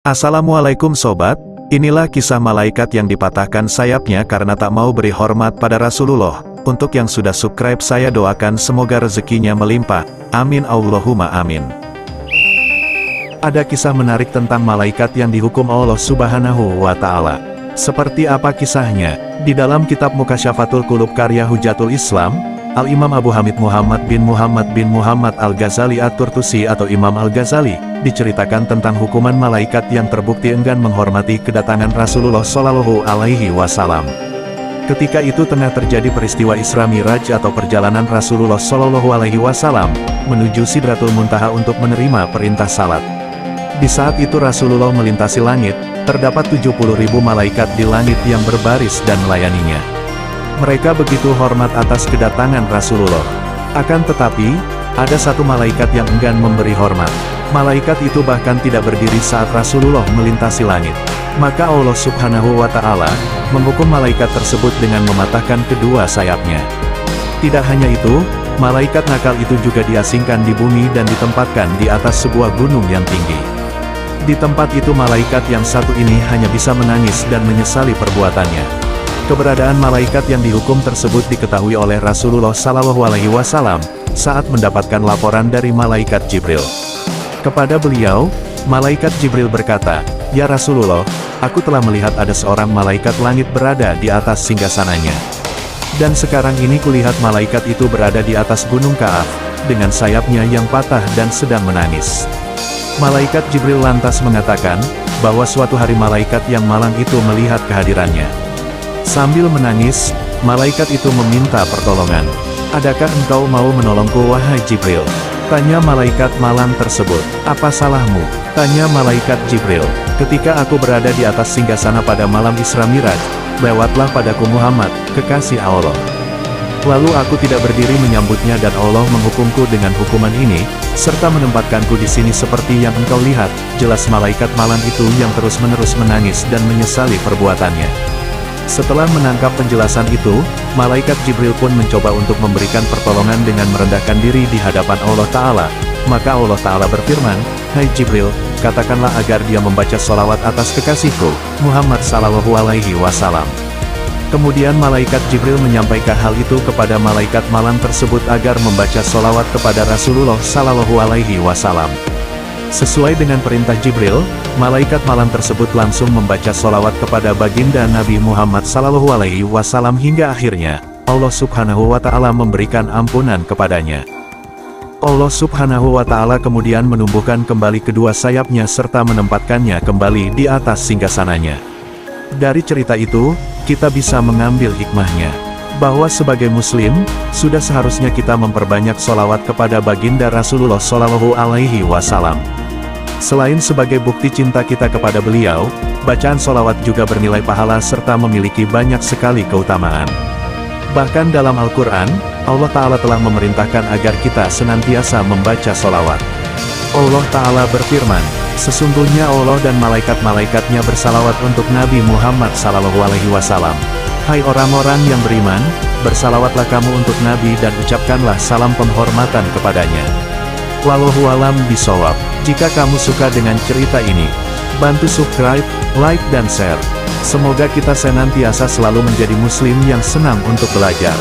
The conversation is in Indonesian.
Assalamualaikum sobat, inilah kisah malaikat yang dipatahkan sayapnya karena tak mau beri hormat pada Rasulullah. Untuk yang sudah subscribe saya doakan semoga rezekinya melimpah, amin Allahumma amin. Ada kisah menarik tentang malaikat yang dihukum Allah Subhanahu wa Ta'ala. Seperti apa kisahnya? Di dalam kitab Mukasyafatul Qulub karya Hujatul Islam, Al-Imam Abu Hamid Muhammad bin Muhammad Al-Ghazali At-Turtusi atau Imam Al-Ghazali, diceritakan tentang hukuman malaikat yang terbukti enggan menghormati kedatangan Rasulullah Shallallahu Alaihi Wasallam. Ketika itu tengah terjadi peristiwa Isra Miraj atau perjalanan Rasulullah Shallallahu Alaihi Wasallam menuju Sidratul Muntaha untuk menerima perintah salat. Di saat itu Rasulullah melintasi langit, terdapat 70.000 malaikat di langit yang berbaris dan melayaninya. Mereka begitu hormat atas kedatangan Rasulullah. Akan tetapi, ada satu malaikat yang enggan memberi hormat. Malaikat itu bahkan tidak berdiri saat Rasulullah melintasi langit. Maka Allah Subhanahu wa Ta'ala menghukum malaikat tersebut dengan mematahkan kedua sayapnya. Tidak hanya itu, malaikat nakal itu juga diasingkan di bumi dan ditempatkan di atas sebuah gunung yang tinggi. Di tempat itu malaikat yang satu ini hanya bisa menangis dan menyesali perbuatannya. Keberadaan malaikat yang dihukum tersebut diketahui oleh Rasulullah Shallallahu Alaihi Wasallam saat mendapatkan laporan dari malaikat Jibril. Kepada beliau, malaikat Jibril berkata, "Ya Rasulullah, aku telah melihat ada seorang malaikat langit berada di atas singgasananya. Dan sekarang ini kulihat malaikat itu berada di atas gunung Ka'af, dengan sayapnya yang patah dan sedang menangis." Malaikat Jibril lantas mengatakan, bahwa suatu hari malaikat yang malang itu melihat kehadirannya. Sambil menangis, malaikat itu meminta pertolongan. "Adakah engkau mau menolongku wahai Jibril?" Tanya malaikat malang tersebut. "Apa salahmu?" Tanya malaikat Jibril. "Ketika aku berada di atas singgasana pada malam Isra Miraj, lewatlah padaku Muhammad, kekasih Allah. Lalu aku tidak berdiri menyambutnya dan Allah menghukumku dengan hukuman ini, serta menempatkanku di sini seperti yang engkau lihat." Jelas malaikat malang itu yang terus-menerus menangis dan menyesali perbuatannya. Setelah menangkap penjelasan itu, malaikat Jibril pun mencoba untuk memberikan pertolongan dengan merendahkan diri di hadapan Allah Ta'ala. Maka Allah Ta'ala berfirman, "Hai Jibril, katakanlah agar dia membaca sholawat atas kekasihku, Muhammad Sallallahu Alaihi Wasallam." Kemudian malaikat Jibril menyampaikan hal itu kepada malaikat malang tersebut agar membaca sholawat kepada Rasulullah Sallallahu Alaihi Wasallam. Sesuai dengan perintah Jibril, malaikat malam tersebut langsung membaca sholawat kepada baginda Nabi Muhammad Sallallahu Alaihi Wasallam hingga akhirnya, Allah Subhanahu wa Ta'ala memberikan ampunan kepadanya. Allah Subhanahu wa Ta'ala kemudian menumbuhkan kembali kedua sayapnya serta menempatkannya kembali di atas singgasananya. Dari cerita itu, kita bisa mengambil hikmahnya, bahwa sebagai muslim, sudah seharusnya kita memperbanyak sholawat kepada baginda Rasulullah Shallallahu Alaihi Wasallam. Selain sebagai bukti cinta kita kepada beliau, bacaan sholawat juga bernilai pahala serta memiliki banyak sekali keutamaan. Bahkan dalam Al-Quran, Allah Ta'ala telah memerintahkan agar kita senantiasa membaca sholawat. Allah Ta'ala berfirman, "Sesungguhnya Allah dan malaikat-malaikatnya bersalawat untuk Nabi Muhammad Sallallahu Alaihi Wasallam. Hai orang-orang yang beriman, bersalawatlah kamu untuk Nabi dan ucapkanlah salam penghormatan kepadanya." Wallahu alam bishawab. Jika kamu suka dengan cerita ini, bantu subscribe, like dan share. Semoga kita senantiasa selalu menjadi muslim yang senang untuk belajar.